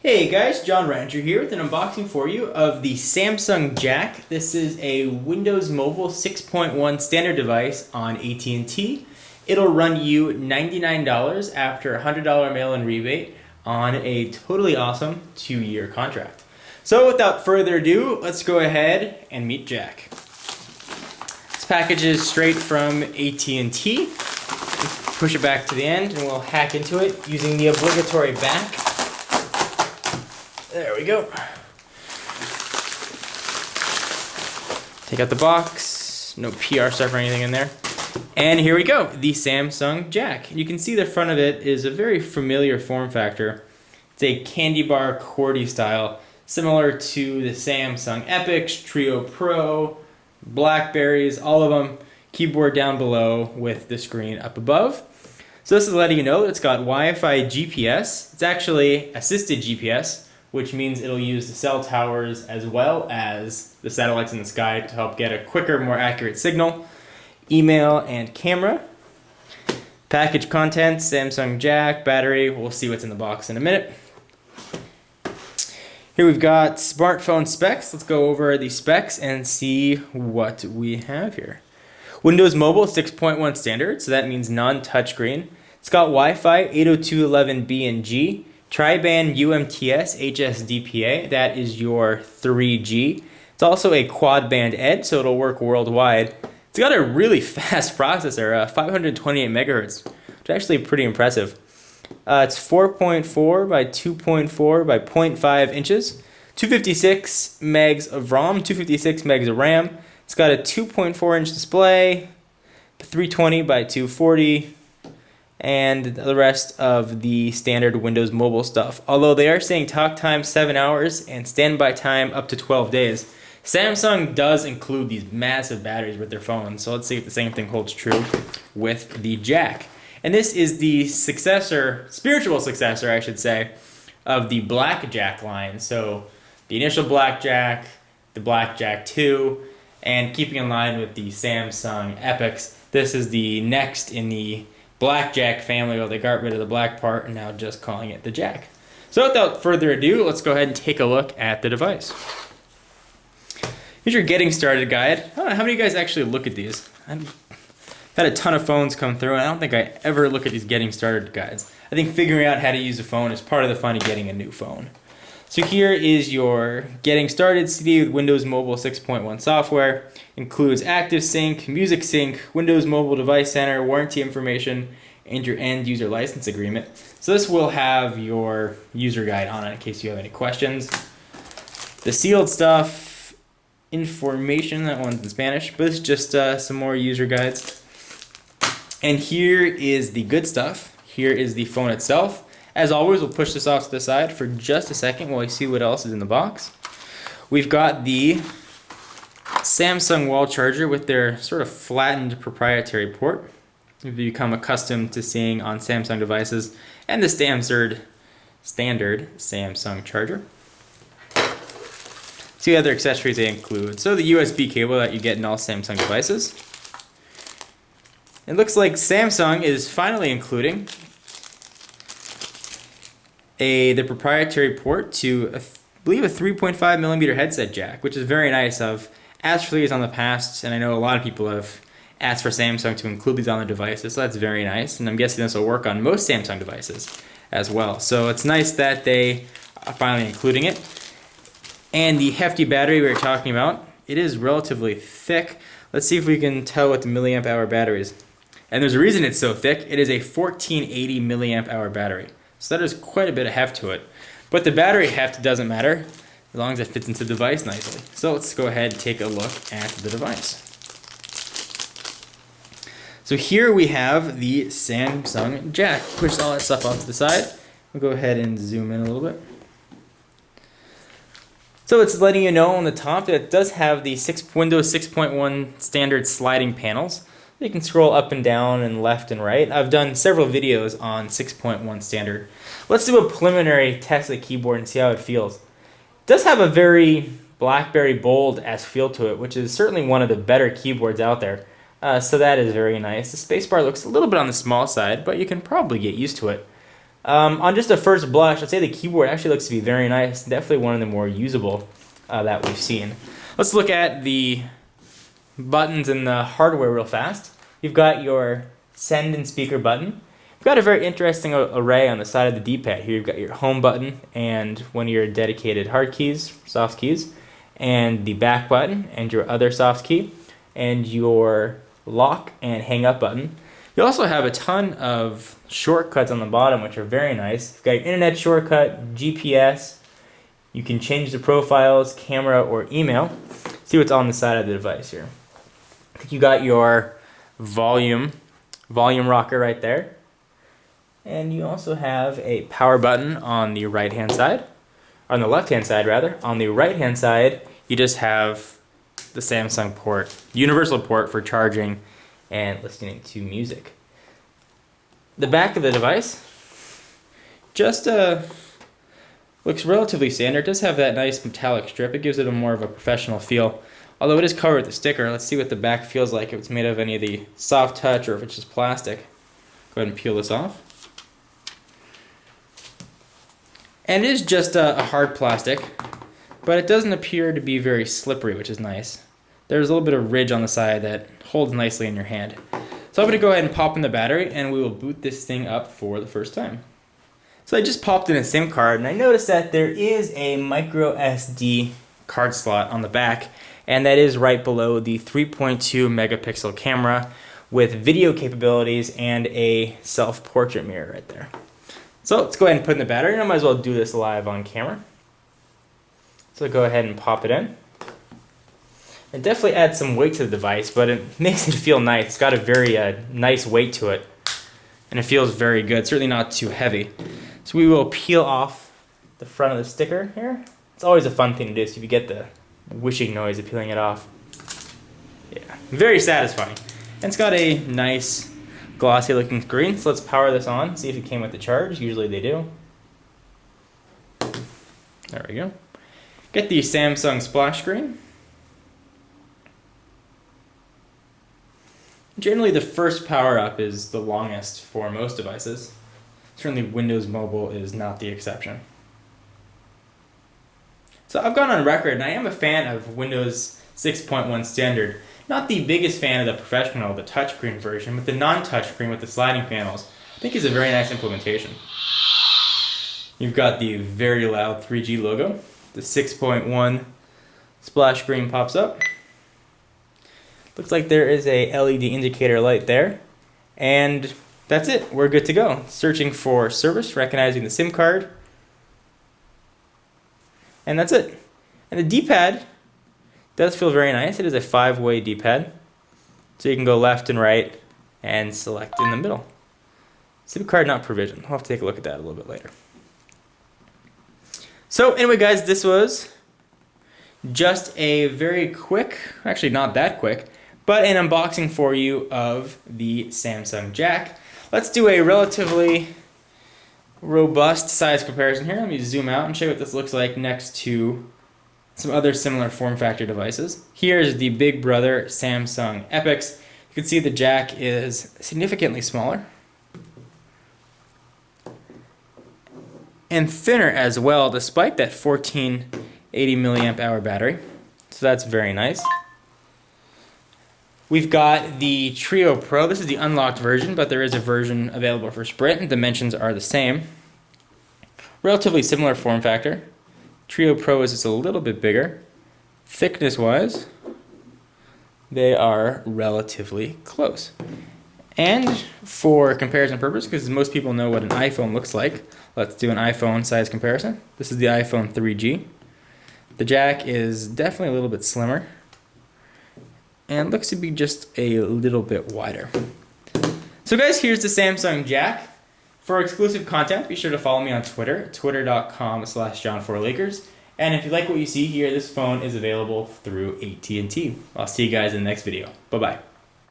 Hey guys, John Ranger here with an unboxing for you of the Samsung Jack. This is a Windows Mobile 6.1 standard device on AT&T. It'll run you $99 after a $100 mail-in rebate on a totally awesome 2-year contract. So without further ado, let's go ahead and meet Jack. This package is straight from AT&T. Push it back to the end and we'll hack into it using the obligatory back. There we go. Take out the box, no PR stuff or anything in there. And here we go, the Samsung Jack. You can see the front of it is a very familiar form factor. It's a candy bar QWERTY style, similar to the Samsung Epics, Trio Pro, Blackberries, all of them. Keyboard down below with the screen up above. So this is letting you know that it's got Wi-Fi GPS. It's actually assisted GPS, which means it'll use the cell towers as well as the satellites in the sky to help get a quicker, more accurate signal. Email and camera. Package contents, Samsung Jack, battery. We'll see what's in the box in a minute. Here we've got smartphone specs. Let's go over the specs and see what we have here. Windows Mobile 6.1 standard, so that means non-touchscreen. It's got Wi-Fi 802.11b and G. Tri-band UMTS HSDPA, that is your 3G. It's also a quad-band ED, so it'll work worldwide. It's got a really fast processor, 528 megahertz, which is actually pretty impressive. It's 4.4 by 2.4 by 0.5 inches, 256 megs of ROM, 256 megs of RAM. It's got a 2.4 inch display, 320 by 240, and the rest of the standard Windows Mobile stuff. Although they are saying talk time 7 hours and standby time up to 12 days. Samsung does include these massive batteries with their phones, so let's see if the same thing holds true with the Jack. And this is the successor, spiritual successor I should say, of the Blackjack line. So the initial Blackjack, the Blackjack 2, and keeping in line with the Samsung Epics, this is the next in the Blackjack family. Well, they got rid of the black part and now just calling it the Jack. So without further ado, let's go ahead and take a look at the device. Here's your getting started guide. I don't know how many of you guys actually look at these. I've had a ton of phones come through and I don't think I ever look at these getting started guides. I think figuring out how to use a phone is part of the fun of getting a new phone. So here is your getting started CD with Windows Mobile 6.1 software. Includes Active Sync, Music Sync, Windows Mobile Device Center, warranty information, and your end user license agreement. So this will have your user guide on it in case you have any questions. The sealed stuff, information, that one's in Spanish, but it's just some more user guides. And here is the good stuff. Here is the phone itself. As always, we'll push this off to the side for just a second while we see what else is in the box. We've got the Samsung wall charger with their sort of flattened proprietary port. You've become accustomed to seeing on Samsung devices, and the standard Samsung charger. See other accessories they include. So the USB cable that you get in all Samsung devices. It looks like Samsung is finally including the proprietary port to, I believe, a 3.5 millimeter headset jack, which is very nice. I've asked for these on the past, and I know a lot of people have asked for Samsung to include these on their devices, so that's very nice. And I'm guessing this will work on most Samsung devices as well. So it's nice that they are finally including it. And the hefty battery we were talking about, it is relatively thick. Let's see if we can tell what the milliamp hour battery is. And there's a reason it's so thick. It is a 1480 milliamp hour battery. So that is quite a bit of heft to it. But the battery heft doesn't matter as long as it fits into the device nicely. So let's go ahead and take a look at the device. So here we have the Samsung Jack. Push all that stuff off to the side. We'll go ahead and zoom in a little bit. So it's letting you know on the top that it does have the Windows 6.1 standard sliding panels. You can scroll up and down and left and right. I've done several videos on 6.1 standard. Let's do a preliminary test of the keyboard and see how it feels. It does have a very BlackBerry Bold-esque feel to it, which is certainly one of the better keyboards out there. So that is very nice. The spacebar looks a little bit on the small side, but you can probably get used to it. On just a first blush, I'd say the keyboard actually looks to be very nice. Definitely one of the more usable that we've seen. Let's look at the buttons and the hardware real fast. You've got your send and speaker button. You've got a very interesting array on the side of the D-pad. Here you've got your home button and one of your dedicated hard keys, soft keys, and the back button and your other soft key, and your lock and hang up button. You also have a ton of shortcuts on the bottom, which are very nice. You've got your internet shortcut, GPS. You can change the profiles, camera, or email. See what's on the side of the device here. I think you got your volume rocker right there. And you also have a power button on the right-hand side. On the left-hand side, rather. On the right-hand side, you just have the Samsung port, universal port for charging and listening to music. The back of the device just looks relatively standard. It does have that nice metallic strip. It gives it a more of a professional feel. Although it is covered with a sticker. Let's see what the back feels like, if it's made of any of the soft touch or if it's just plastic. Go ahead and peel this off. And it is just a hard plastic, but it doesn't appear to be very slippery, which is nice. There's a little bit of ridge on the side that holds nicely in your hand. So I'm going to go ahead and pop in the battery, and we will boot this thing up for the first time. So I just popped in a SIM card, and I noticed that there is a micro SD card slot on the back, and that is right below the 3.2 megapixel camera with video capabilities and a self-portrait mirror right there. So let's go ahead and put in the battery, and I might as well do this live on camera. So go ahead and pop it in. It definitely adds some weight to the device, but it makes it feel nice. It's got a very nice weight to it, and it feels very good. Certainly not too heavy. So we will peel off the front of the sticker here. It's always a fun thing to do, so if you get the whooshing noise of peeling it off. Yeah, very satisfying. And it's got a nice glossy looking screen, so let's power this on, see if it came with the charge. Usually they do. There we go. Get the Samsung splash screen. Generally the first power up is the longest for most devices. Certainly Windows Mobile is not the exception. So I've gone on record, and I am a fan of Windows 6.1 Standard. Not the biggest fan of the professional, the touchscreen version, but the non-touchscreen with the sliding panels, I think is a very nice implementation. You've got the very loud 3G logo. The 6.1 splash screen pops up. Looks like there is a LED indicator light there. And that's it. We're good to go. Searching for service, recognizing the SIM card. And that's it. And the D-pad does feel very nice. It is a 5-way D-pad. So you can go left and right and select in the middle. SIM card not provisioned. I'll have to take a look at that a little bit later. So anyway guys, this was just a very quick, actually not that quick, but an unboxing for you of the Samsung Jack. Let's do a relatively robust size comparison here. Let me zoom out and show you what this looks like next to some other similar form factor devices. Here's the big brother Samsung Epix. You can see the Jack is significantly smaller and thinner as well, despite that 1480 milliamp hour battery. So that's very nice. We've got the Trio Pro. This is the unlocked version, but there is a version available for Sprint, and dimensions are the same. Relatively similar form factor. Trio Pro is just a little bit bigger. Thickness-wise, they are relatively close. And for comparison purposes, because most people know what an iPhone looks like, let's do an iPhone size comparison. This is the iPhone 3G. The Jack is definitely a little bit slimmer and looks to be just a little bit wider. So guys, here's the Samsung Jack. For exclusive content, be sure to follow me on Twitter, twitter.com/John4Lakers. And if you like what you see here, this phone is available through AT&T. I'll see you guys in the next video. Bye-bye.